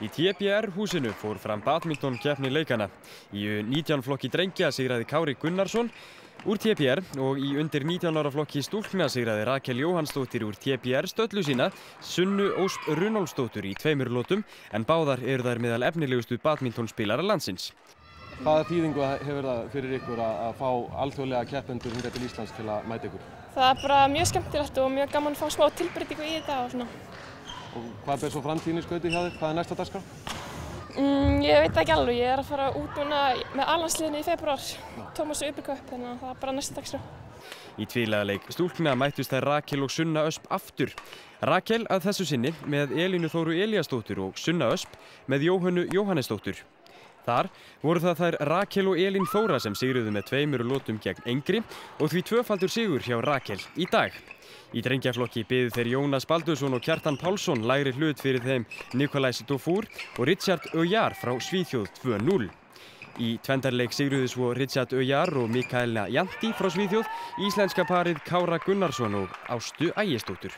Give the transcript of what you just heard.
Í TBR-húsinu fór fram badmintonkeppni leikana. Í U19 flokki drengja sigraði Kári Gunnarsson úr TBR og í undir 19 ára flokki stúlkna sigraði Rakel Jóhannsdóttir úr TBR stöllu sína Sunnu Ósk Runólfsdóttur í 2 lotum en báðar eru þær meðal efnilegustu badmintonspilara landsins. Hvaða þýðingu hefur það fyrir ykkur að fá alþjóðlega keppendur hingað til Íslands til að mæta ykkur? Það er bara mjög skemmtilegt og mjög gaman að fá smá tilbreytingu í þetta og svona. Og hvað ber svo framtíðin í skauti hjá þér? Hvað er næsta dagskrá? Ég veit ekki alveg, ég er að fara út núna með A-landsliðinu í febrúar, Thomas Uber Cup, þannig að það er bara næsta dagskrá. Í tvíliðaleik stúlkna mættust þær Rakel og Sunna Ösp aftur. Rakel að þessu sinni með Elínu Þóru Elíasdóttur og Sunna Ösp með Jóhönnu Jóhannesdóttur. Þar voru það þær Rakel og Elín Þóra sem sigruðu með 2 lotum gegn Engri og því 2-faldur sigur hjá Rakel í dag. Í drengjaflokki biðu þeir Jónas Baldursson og Kjartan Pálsson lægri hlut fyrir þeim Nikolajs Dufour og Richard Öjar frá Svíþjóð 2-0. Í tvendarleik sigruðu svo Richard Öjar og Mikaela Janti frá Svíþjóð, íslenska parið Kára Gunnarsson og Ástu Ægisdóttur.